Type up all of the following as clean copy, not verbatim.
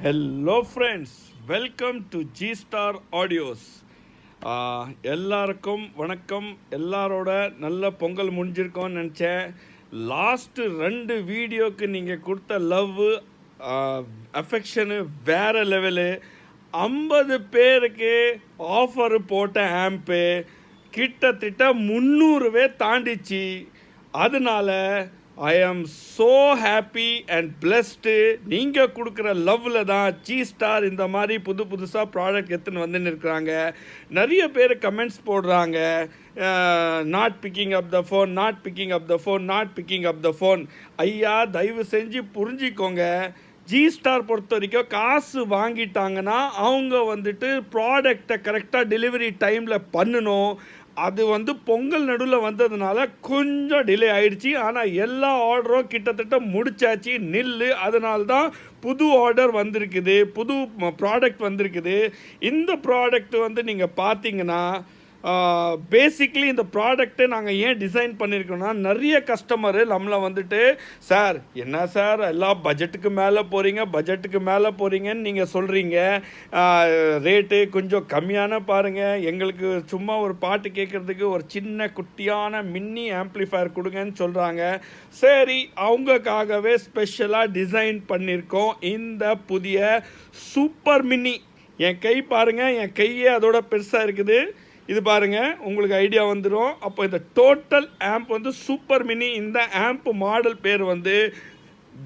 Hello friends, welcome to G star audios. எல்லாருக்கும் வணக்கம். எல்லாரோட நல்ல பொங்கல் முடிஞ்சிருக்கோன்னு நினச்சேன். லாஸ்ட்டு 2 வீடியோக்கு நீங்கள் கொடுத்த லவ் அஃபெக்ஷனு வேறு லெவலு. 50 பேருக்கு ஆஃபரு போட்ட ஆம்பு கிட்டத்தட்ட 300 தாண்டிச்சு. அதனால ஐ am so happy and blessed. நீங்கள் கொடுக்குற லவ்வில் தான் ஜி ஸ்டார் இந்த மாதிரி புதுசாக ப்ராடக்ட் எடுத்துன்னு வந்துன்னு இருக்கிறாங்க. நிறைய பேர் கமெண்ட்ஸ் போடுறாங்க, not picking up the phone, not picking up the phone, not picking up the phone. ஐயா, தயவு செஞ்சு புரிஞ்சிக்கோங்க. ஜி ஸ்டார் பொறுத்த வரைக்கும் காசு வாங்கிட்டாங்கன்னா அவங்க வந்துட்டு ப்ராடக்டை கரெக்டாக டெலிவரி டைமில் பண்ணணும். அது பொங்கல் நடுவில் வந்ததுனால கொஞ்சம் டிலே ஆயிடுச்சு. ஆனால் எல்லா ஆர்டரும் கிட்டத்தட்ட முடிச்சாச்சு. அதனால்தான் புது ஆர்டர் வந்திருக்குது, புது ப்ராடக்ட் வந்திருக்குது. இந்த ப்ராடக்ட் நீங்கள் பார்த்தீங்கன்னா பேசிக்லி இந்த ப்ராடக்ட்டு நாங்கள் ஏன் டிசைன் பண்ணியிருக்கோன்னா, நிறைய கஸ்டமரு நம்மளை சார் என்ன சார் எல்லாம் பட்ஜெட்டுக்கு மேலே போகிறீங்கன்னு நீங்கள் சொல்கிறீங்க, ரேட்டு கொஞ்சம் கம்மியான பாருங்கள், எங்களுக்கு சும்மா ஒரு பாட்டு கேட்குறதுக்கு ஒரு சின்ன குட்டியான மின்னி ஆம்ப்ளிஃபயர் கொடுங்கன்னு சொல்கிறாங்க. சரி, அவங்களுக்காகவே ஸ்பெஷலாக டிசைன் பண்ணியிருக்கோம் இந்த புதிய சூப்பர் மின்னி. என் கை பாருங்கள், என் கையே அதோட பெருசாக இருக்குது. இது பாருங்கள், உங்களுக்கு ஐடியா வந்துடும். அப்போ இந்த டோட்டல் ஆம்ப் சூப்பர் மினி. இந்த ஆம்ப் மாடல் பேர்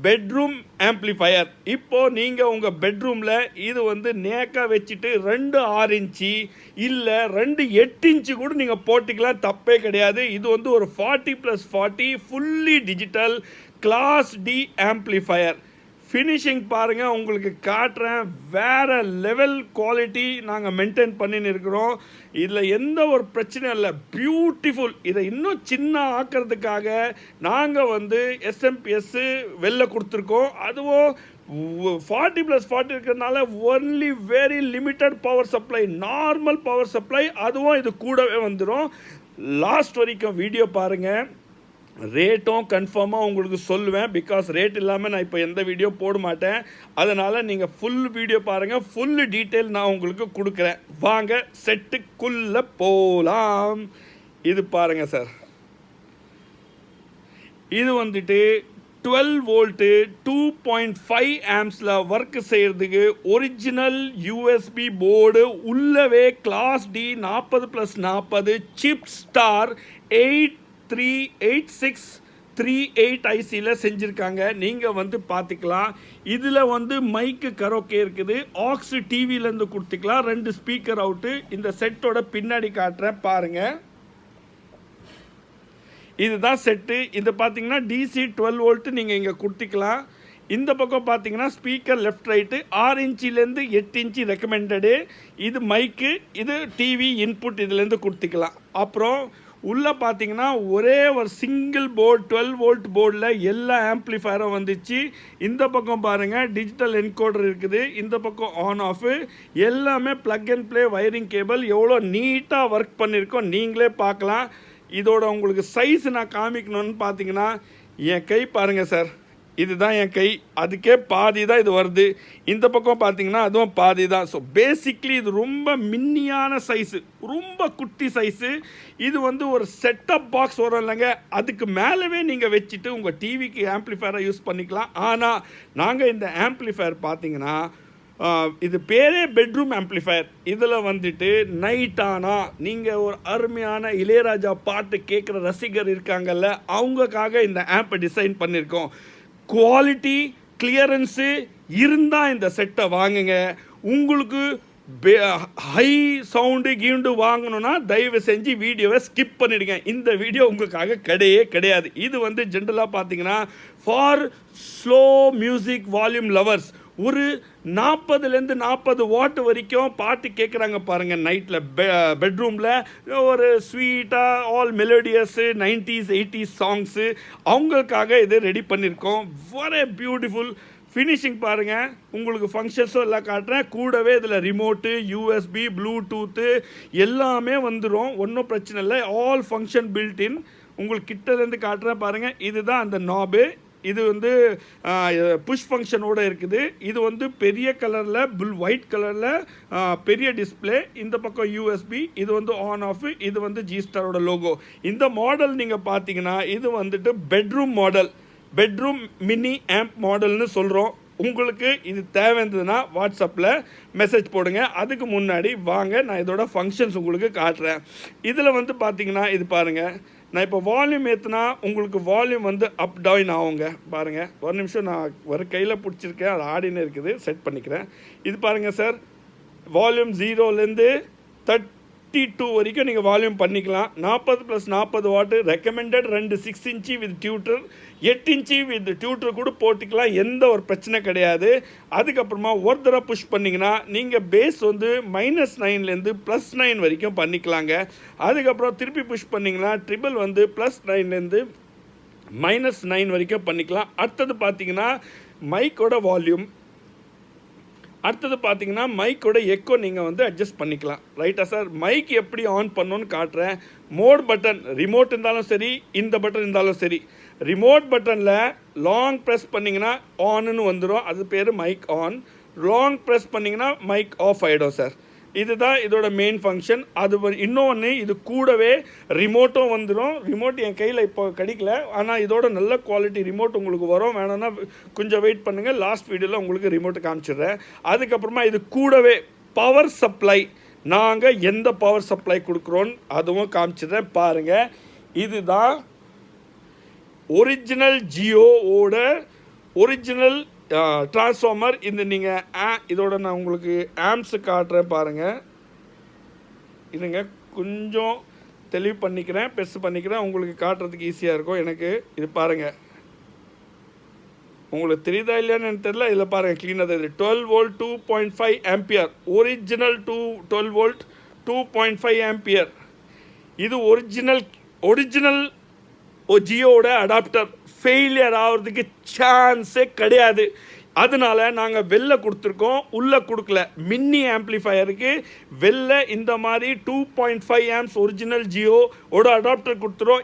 பெட்ரூம் ஆம்ப்ளிஃபயர். இப்போது நீங்கள் உங்கள் பெட்ரூமில் இது நேக்காக வச்சுட்டு 2 6 இன்ச்சு இல்லை 2 8 இன்ச்சு கூட நீங்கள் போட்டிக்கலாம், தப்பே கிடையாது. இது ஒரு 40+40 fully digital class D amplifier. Finishing பாருங்கள், உங்களுக்கு காட்டுறேன். வேறு லெவல் குவாலிட்டி நாங்கள் மெயின்டைன் பண்ணின்னு இருக்கிறோம். இதில் எந்த ஒரு பிரச்சனையும் இல்லை, பியூட்டிஃபுல். இதை இன்னும் சின்ன ஆக்கிறதுக்காக நாங்கள் எஸ்எம்பிஎஸ்ஸு வெளில கொடுத்துருக்கோம். அதுவும் 40+40 இருக்கிறதுனால only very limited power supply, normal power supply. அதுவும் இது கூடவே வந்துடும். லாஸ்ட் வரைக்கும் வீடியோ பாருங்கள். ரேட்டும் கன்ஃபார்மாக உங்களுக்கு சொல்லுவேன். பிகாஸ் ரேட் இல்லாமல் நான் இப்போ எந்த வீடியோ போட மாட்டேன். அதனால் நீங்கள் ஃபுல் வீடியோ பாருங்கள், ஃபுல் டீட்டெயில் நான் உங்களுக்கு கொடுக்குறேன். வாங்க செட்டுக்குள்ளே போகலாம். இது பாருங்கள் சார், இது 12 வோல்ட்டு 2.5 ஆம்ஸில் ஒர்க் செய்கிறதுக்கு ஒரிஜினல் யூஎஸ்பி போர்டு உள்ளவே கிளாஸ் டி 40+40 சிப் ஸ்டார் 83838 ஐசியில் செஞ்சுருக்காங்க. நீங்கள் பார்த்துக்கலாம். இதில் மைக்கு கரோக்கே இருக்குது, ஆக்ஸ் டிவிலேருந்து கொடுத்துக்கலாம், 2 ஸ்பீக்கர் அவுட்டு. இந்த செட்டோட பின்னாடி காட்டுறேன் பாருங்கள். இதுதான் செட்டு. இது பார்த்தீங்கன்னா டிசி 12 வோல்ட்டு நீங்கள் இங்கே கொடுத்துக்கலாம். இந்த பக்கம் பார்த்தீங்கன்னா speaker left right 6 இன்ச்சிலேருந்து 8 inch recommended. இது மைக்கு, இது டிவி இன்புட் இதுலேருந்து கொடுத்துக்கலாம். அப்புறம் உள்ளே பார்த்தீங்கன்னா ஒரே ஒரு சிங்கிள் போர்டு 12 வோல்ட் போர்டில் எல்லா ஆம்ப்ளிஃபயரும் வந்துச்சு. இந்த பக்கம் பாருங்கள் டிஜிட்டல் என்கோடர் இருக்குது. இந்த பக்கம் ஆன் ஆஃபு எல்லாமே plug and play wiring cable. எவ்வளோ நீட்டாக ஒர்க் பண்ணியிருக்கோம் நீங்களே பார்க்கலாம். இதோட உங்களுக்கு சைஸ் நான் காமிக்கணும்னு பார்த்தீங்கன்னா, என் கை பாருங்கள் சார், இதுதான் என் கை, அதுக்கே பாதி தான் இது வருது. இந்த பக்கம் பார்த்தீங்கன்னா அதுவும் பாதி தான். ஸோ பேசிக்லி இது ரொம்ப மின்னியான சைஸு, ரொம்ப குட்டி சைஸு. இது ஒரு செட்டப் பாக்ஸ் வரும் இல்லைங்க, அதுக்கு மேலவே நீங்கள் வச்சுட்டு உங்கள் டிவிக்கு ஆம்ப்ளிஃபயரை யூஸ் பண்ணிக்கலாம். ஆனால் நாங்கள் இந்த ஆம்ப்ளிஃபயர் பார்த்தீங்கன்னா இது பேரே பெட்ரூம் ஆம்ப்ளிஃபயர். இதில் நைட் ஆனால் நீங்கள் ஒரு அருமையான இளையராஜா பாட்டு கேட்குற ரசிகர் இருக்காங்கல்ல, அவங்களுக்காக இந்த ஆம்பை டிசைன் பண்ணியிருக்கோம். குவாலிட்டி கிளியரன்ஸு இருந்தால் இந்த செட்டை வாங்குங்க. உங்களுக்கு ஹை சவுண்டு கீண்டு வாங்கணுன்னா தயவு செஞ்சு வீடியோவை ஸ்கிப் பண்ணிவிடுங்க. இந்த வீடியோ உங்களுக்காக கிடையாது. இது ஜென்ரலாக பார்த்தீங்கன்னா for slow music volume lovers. ஒரு 40 வாட் வரைக்கும் பாட்டு கேட்குறாங்க பாருங்கள் நைட்டில் பெட்ரூமில். ஒரு ஸ்வீட்டாக ஆல் மெலோடியஸு 90s 80s சாங்ஸு, அவங்களுக்காக இது ரெடி பண்ணியிருக்கோம். வெரி பியூட்டிஃபுல் ஃபினிஷிங் பாருங்கள். உங்களுக்கு ஃபங்க்ஷன்ஸும் எல்லாம் காட்டுறேன். கூடவே இதில் ரிமோட்டு, யூஎஸ்பி, ப்ளூடூத்து எல்லாமே வந்துடும். ஒன்றும் பிரச்சனை இல்லை. All function built in. உங்களுக்கு கிட்டேருந்து காட்டுறேன் பாருங்கள். இதுதான் அந்த நாபு. இது வந்து புஷ் ஃபங்க்ஷனோடு இருக்குது. இது வந்து பெரிய கலரில் ஒயிட் கலரில் பெரிய டிஸ்பிளே. இந்த பக்கம் யூஎஸ்பி. இது வந்து ஆன் ஆஃப். இது வந்து ஜிஸ்டாரோட லோகோ. இந்த மாடல் நீங்கள் பார்த்தீங்கன்னா இது வந்துட்டு bedroom model, bedroom mini amp மாடல்னு சொல்கிறோம். உங்களுக்கு இது தேவைன்றதுன்னா வாட்ஸ்அப்பில் மெசேஜ் போடுங்க. அதுக்கு முன்னாடி வாங்க நான் இதோட ஃபங்க்ஷன்ஸ் உங்களுக்கு காட்டுறேன். இதில் வந்து பார்த்தீங்கன்னா இது பாருங்கள், நான் இப்போ வால்யூம் ஏற்றுனா உங்களுக்கு வால்யூம் வந்து அப் டவுன் ஆகுங்க. பாருங்கள், ஒரு நிமிஷம் நான் ஒரு கையில் பிடிச்சிருக்கேன், அது ஆடினே இருக்குது, செட் பண்ணிக்கிறேன். இது பாருங்கள் சார், வால்யூம் 0லேருந்து 32 வரைக்கும் நீங்கள் வால்யூம் பண்ணிக்கலாம். 40+40 வாட்டு recommended. 2 6 inch with tutor, 8 inch with tutor கூட போட்டுக்கலாம், எந்த ஒரு பிரச்சனை கிடையாது. அதுக்கப்புறமா ஒரு தடவை புஷ் பண்ணிங்கன்னா நீங்கள் பேஸ் வந்து -9லேருந்து +9 வரைக்கும் பண்ணிக்கலாங்க. அதுக்கப்புறம் திருப்பி புஷ் பண்ணிங்கன்னா ட்ரிபிள் வந்து +9லேருந்து -9 வரைக்கும் பண்ணிக்கலாம். அடுத்தது பார்த்தீங்கன்னா மைக்கோட வால்யூம். அடுத்தது பார்த்தீங்கன்னா மைக்கோட எக்கோ நீங்கள் வந்து அட்ஜஸ்ட் பண்ணிக்கலாம். ரைட்டா சார்? மைக் எப்படி ஆன் பண்ணணுன்னு காட்டுறேன். மோட் பட்டன், ரிமோட் இருந்தாலும் சரி, இந்த பட்டன் இருந்தாலும் சரி, ரிமோட் பட்டனில் லாங் ப்ரெஸ் பண்ணிங்கன்னா ஆன்னு வந்துடும், அது பேர் மைக் ஆன். லாங் ப்ரெஸ் பண்ணிங்கன்னா மைக் ஆஃப் ஆகிடும் சார். இதுதான் இதோட மெயின் ஃபங்க்ஷன். அது இன்னொன்று, இது கூடவே ரிமோட்டும் வந்துடும். ரிமோட் என் கையில் இப்போ கிடைக்கல, ஆனால் இதோட நல்ல குவாலிட்டி ரிமோட் உங்களுக்கு வரும். வேணும்னா கொஞ்சம் வெயிட் பண்ணுங்கள், லாஸ்ட் வீடியோவில் உங்களுக்கு ரிமோட்டு காமிச்சிடுறேன். அதுக்கப்புறமா இது கூடவே பவர் சப்ளை, நாங்கள் எந்த பவர் சப்ளை கொடுக்குறோன்னு அதுவும் காமிச்சிடுறேன். பாருங்கள், இதுதான் ஒரிஜினல் ஜியோவோட ஒரிஜினல் டிரான்ஸ்ஃபார்மர். இந்த நீங்கள் இதோட நான் உங்களுக்கு ஆம்ஸு காட்டுறேன் பாருங்கள். இதுங்க கொஞ்சம் தெளிவு பண்ணிக்கிறேன், பெருசு பண்ணிக்கிறேன், உங்களுக்கு காட்டுறதுக்கு ஈஸியாக இருக்கும் எனக்கு. இது பாருங்கள், உங்களுக்கு தெரியுதா இல்லையான்னு எனக்கு தெரியல. இதில் பாருங்கள், க்ளீனாக தெரியுது. 12 volt 2.5 ampere, original 12 volt 2.5 ampere. இது ஒரிஜினல் ஜியோட அடாப்டர். ஃபெயிலியர் ஆகிறதுக்கு சான்ஸே கிடையாது. அதனால நாங்கள் வெளில கொடுத்துருக்கோம், உள்ளே கொடுக்கல. மின்னி ஆம்ப்ளிஃபயருக்கு வெளில இந்த மாதிரி 2.5 ஆம்ப்ஸ் ஒரிஜினல் ஜியோவோட அடாப்டர் கொடுத்துரும்.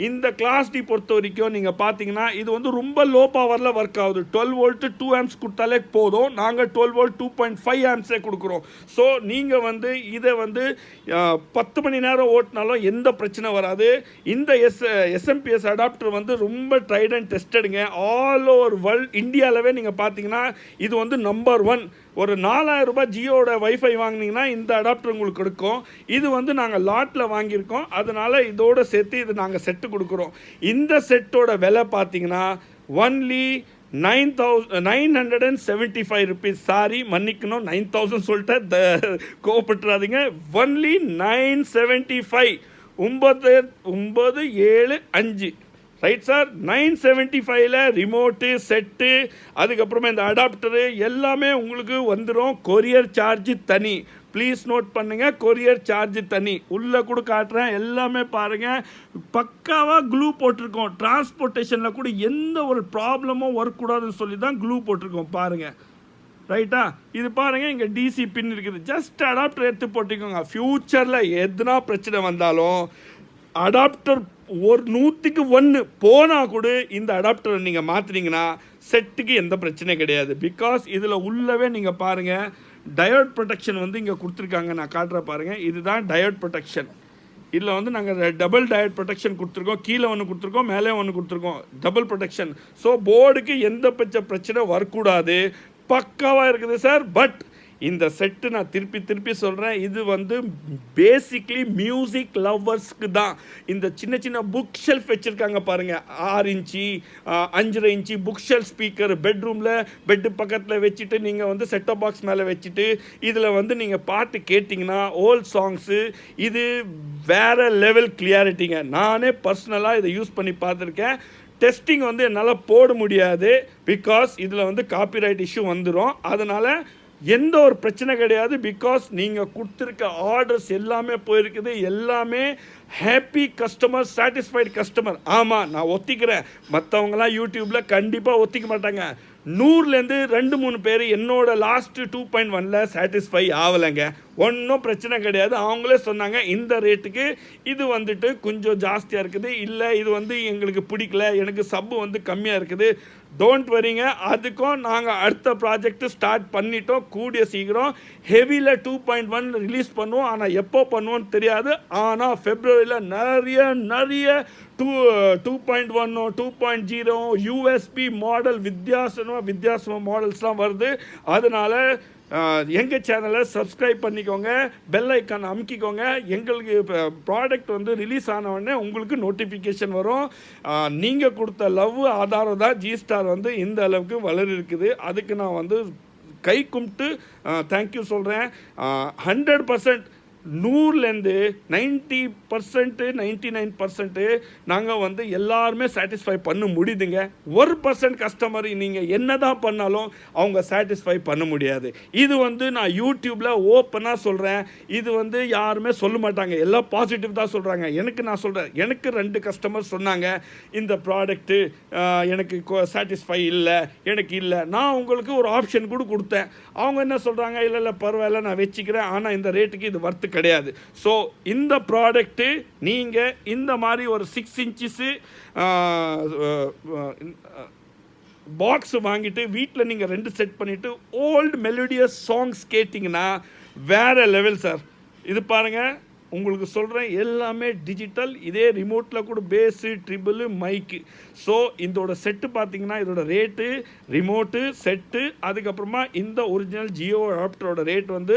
இந்த கிளாஸ் டி பொறுத்த வரைக்கும் நீங்கள் பார்த்தீங்கன்னா இது வந்து ரொம்ப லோ பவரில் ஒர்க் ஆகுது. 12 வோல்ட்டு 2 ஆம்ப்ஸ் கொடுத்தாலே போதும். நாங்கள் 12 வோல்ட் 2.5 ஆம்ப்ஸே கொடுக்குறோம். ஸோ நீங்கள் வந்து இதை வந்து 10 மணி நேரம் ஓட்டினாலும் எந்த பிரச்சனை வராது. இந்த எஸ்எம்பிஎஸ் அடாப்டர் வந்து ரொம்ப ட்ரைட் அண்ட் டெஸ்டடுங்க. ஆல் ஓவர் வேர்ல்ட், இந்தியாவிலவே நீங்கள் பார்த்தீங்கன்னா இது வந்து நம்பர் 1. ஒரு 4000 ரூபாய் ஜியோட வைஃபை வாங்கினீங்கன்னா இந்த அடாப்டர் உங்களுக்கு கொடுக்கும். இது வந்து நாங்கள் லாட்டில் வாங்கியிருக்கோம், அதனால் இதோடு சேர்த்து இது நாங்கள் செட்டு கொடுக்குறோம். இந்த செட்டோட விலை பார்த்தீங்கன்னா ஒன்லி 975 ருபீஸ். சாரி, மன்னிக்கணும், 9000 சொல்லிட்டு கோவப்பட்டுறாதீங்க. ஒன்லி 975, 975. Right sir? 975ல் ரிமோட்டு, செட்டு, அதுக்கப்புறமா இந்த அடாப்டரு எல்லாமே உங்களுக்கு வந்துடும். கொரியர் சார்ஜ் தனி. ப்ளீஸ் நோட் பண்ணுங்கள், கொரியர் சார்ஜ் தனி. உள்ளே கூட காட்டுறேன், எல்லாமே பாருங்கள், பக்காவாக க்ளூ போட்டிருக்கோம். டிரான்ஸ்போர்ட்டேஷனில் கூட எந்த ஒரு ப்ராப்ளமும் வரக்கூடாதுன்னு சொல்லி தான் க்ளூ போட்டிருக்கோம் பாருங்கள். ரைட்டா? இது பாருங்கள், இங்கே டிசி பின் இருக்குது. ஜஸ்ட் அடாப்டர் எடுத்து போட்டிக்கோங்க. ஃப்யூச்சரில் எதுனா பிரச்சனை வந்தாலும் அடாப்டர் 100க்கு 1 போனால் கூட இந்த அடாப்டரை நீங்கள் மாற்றினீங்கன்னா செட்டுக்கு எந்த பிரச்சனையும் கிடையாது. பிகாஸ் இதில் உள்ளவே நீங்கள் பாருங்கள், டயோட் ப்ரொடெக்ஷன் வந்து இங்கே கொடுத்துருக்காங்க. நான் காட்டுற பாருங்கள், இதுதான் டயோட் ப்ரொடெக்ஷன். இதில் வந்து நாங்கள் டபுள் டயோட் ப்ரொடெக்ஷன் கொடுத்துருக்கோம். கீழே ஒன்று கொடுத்துருக்கோம், மேலே ஒன்று கொடுத்துருக்கோம். Double protection. ஸோ போர்டுக்கு எந்த பிரச்சனை வரக்கூடாது. பக்காவாக இருக்குது சார். பட் இந்த செட்டு நான் திருப்பி சொல்கிறேன், இது வந்து பேசிக்லி மியூசிக் லவ்வர்ஸ்க்கு தான். இந்த சின்ன புக் ஷெல்ஃப் வச்சுருக்காங்க பாருங்கள், 6 inch 5.5 inch book shelf speaker பெட்ரூமில் பெட்டு பக்கத்தில் வச்சுட்டு நீங்கள் வந்து செட்டப் பாக்ஸ் மேலே வச்சுட்டு இதில் வந்து நீங்கள் பாட்டு கேட்டிங்கன்னா ஓல்ட் சாங்ஸு, இது வேறு லெவல் கிளியாரிட்டிங்க. நானே பர்சனலாக இதை யூஸ் பண்ணி பார்த்துருக்கேன். டெஸ்டிங் வந்து என்னால் போட முடியாது, பிகாஸ் இதில் வந்து காப்பிரைட் இஷ்யூ வந்துடும். அதனால் எந்த ஒரு பிரச்சனை கிடையாது. பிகாஸ் நீங்கள் கொடுத்துருக்க ஆர்டர்ஸ் எல்லாமே போயிருக்குது. எல்லாமே ஹாப்பி கஸ்டமர், சாட்டிஸ்ஃபைடு கஸ்டமர். ஆமாம், நான் ஒத்திக்கிறேன். மற்றவங்களாம் யூடியூப்பில் கண்டிப்பாக ஒத்திக்க மாட்டாங்க. 100லேருந்து 2-3 பேர் என்னோட லாஸ்ட்டு 2.1ல் சாட்டிஸ்ஃபை ஆகலைங்க. ஒன்றும் பிரச்சனை கிடையாது. அவங்களே சொன்னாங்க இந்த ரேட்டுக்கு இது வந்துட்டு கொஞ்சம் ஜாஸ்தியாக இருக்குது, இல்லை இது வந்து எங்களுக்கு பிடிக்கல, எனக்கு சப்பு வந்து கம்மியாக இருக்குது. டோன்ட் வரிங்க, அதுக்கும் நாங்கள் அடுத்த ப்ராஜெக்ட் ஸ்டார்ட் பண்ணிட்டோம். கூடிய சீக்கிரம் ஹெவியில் 2.1 ரிலீஸ் பண்ணுவோம். ஆனால் எப்போ பண்ணுவோன்னு தெரியாது. ஆனால் ஃபெப்ரவரியில் நிறைய 2.1 2.0 யூஎஸ்பி மாடல் வித்தியாசமாக மாடல்ஸ்லாம் வருது. அதனால் எங்கள் சேனலை சப்ஸ்கிரைப் பண்ணிக்கோங்க, பெல் ஐக்கான் அமுக்கிக்கோங்க. எங்களுக்கு ப்ராடக்ட் வந்து ரிலீஸ் ஆனவுடனே உங்களுக்கு நோட்டிஃபிகேஷன் வரும். நீங்கள் கொடுத்த லவ் ஆதாரம் தான் G-Star வந்து இந்த அளவுக்கு வளர இருக்குது. அதுக்கு நான் வந்து கை கும்பிட்டு தேங்க்யூ சொல்கிறேன். 100% 100லேருந்து 90% 99% நாங்கள் வந்து எல்லாருமே சாட்டிஸ்ஃபை பண்ண முடியுதுங்க. 1% கஸ்டமர் நீங்கள் என்ன தான் பண்ணாலும் அவங்க சாட்டிஸ்ஃபை பண்ண முடியாது. இது வந்து நான் யூடியூப்பில் ஓப்பனாக சொல்கிறேன். இது வந்து யாருமே சொல்ல மாட்டாங்க, எல்லாம் பாசிட்டிவ் தான் சொல்கிறாங்க. நான் சொல்கிறேன், எனக்கு 2 கஸ்டமர் சொன்னாங்க இந்த ப்ராடக்ட்டு எனக்கு சாட்டிஸ்ஃபை இல்லை, எனக்கு இல்லை. நான் உங்களுக்கு ஒரு ஆப்ஷன் கூட கொடுத்தேன். அவங்க என்ன சொல்கிறாங்க, இல்லை பரவாயில்ல நான் வச்சுக்கிறேன், ஆனால் இந்த ரேட்டுக்கு இது வர்த்து கிடையாது. ஸோ இந்த ப்ராடக்ட்டு நீங்கள் இந்த மாதிரி ஒரு 6 இன்ச்சஸு பாக்ஸ் வாங்கிட்டு வீட்டில் நீங்கள் 2 செட் பண்ணிவிட்டு ஓல்டு மெலோடியஸ் சாங்ஸ் கேட்டிங்கன்னா வேறு லெவல் சார். இது பாருங்கள், உங்களுக்கு சொல்கிறேன், எல்லாமே டிஜிட்டல். இதே ரிமோட்டில் கூட பேஸு, ட்ரிபிள், மைக்கு. ஸோ இதோட செட்டு பார்த்தீங்கன்னா இதோட ரேட்டு, ரிமோட்டு செட்டு, அதுக்கப்புறமா இந்த ஒரிஜினல் ஜியோ அடாப்டரோட ரேட் வந்து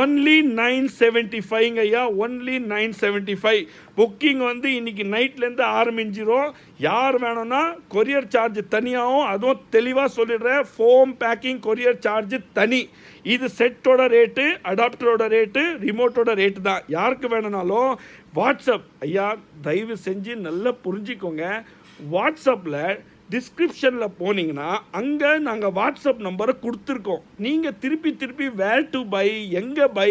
ஒன்லி 975 ஐயா, ஒன்லி 975. புக்கிங் வந்து இன்றைக்கி நைட்லேருந்து ஆரம்பிஞ்சிரும். யார் வேணும்னா கொரியர் சார்ஜ் தனியாகவும், அதுவும் தெளிவாக சொல்லிடுறேன், ஃபோம் பேக்கிங் கொரியர் சார்ஜ் தனி. இது செட்டோட ரேட்டு, அடாப்டரோட ரேட்டு, ரிமோட்டோட ரேட்டு தான். யாருக்கு வேணும்னாலும் வாட்ஸ்அப் ஐயா தயவு செஞ்சு நல்லா புரிஞ்சிக்கோங்க. வாட்ஸ்அப்பில் டிஸ்கிரிப்ஷனில் போனீங்கன்னா அங்கே நாங்கள் வாட்ஸ்அப் நம்பரை கொடுத்துருக்கோம். நீங்கள் திருப்பி வேர் டு பை, எங்கே பை,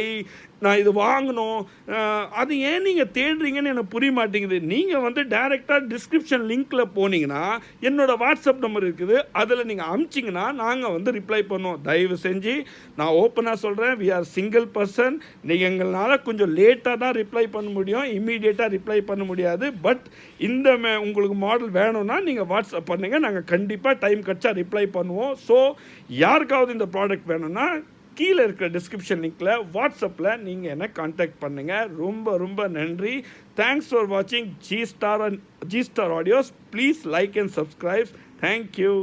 நான் இது வாங்கணும், அது ஏன் நீங்கள் தேடுறீங்கன்னு எனக்கு புரிய மாட்டேங்குது. நீங்கள் வந்து டைரெக்டாக டிஸ்கிரிப்ஷன் லிங்க்கில் போனீங்கன்னா என்னோடய வாட்ஸ்அப் நம்பர் இருக்குது, அதில் நீங்கள் அனுப்பிச்சிங்கன்னா நாங்கள் வந்து ரிப்ளை பண்ணுவோம். தயவு செஞ்சு நான் ஓப்பனாக சொல்கிறேன், வி ஆர் சிங்கிள் பர்சன். நீங்கள் எங்களால் கொஞ்சம் லேட்டாக தான் ரிப்ளை பண்ண முடியும், இம்மீடியட்டாக ரிப்ளை பண்ண முடியாது. பட் இந்த உங்களுக்கு மாடல் வேணும்னா நீங்கள் வாட்ஸ்அப் பண்ணுங்கள், நாங்கள் கண்டிப்பாக டைம் கிடச்சா ரிப்ளை பண்ணுவோம். ஸோ யாருக்காவது இந்த ப்ராடக்ட் வேணும்னா கீழே இருக்கிற டிஸ்கிரிப்ஷன் லிங்க்கில் வாட்ஸ்அப்பில் நீங்கள் என்ன கான்டாக்ட் பண்ணுங்கள். ரொம்ப நன்றி. தேங்க்ஸ் ஃபார் வாட்சிங் G-Star audios. Please like and subscribe. Thank you.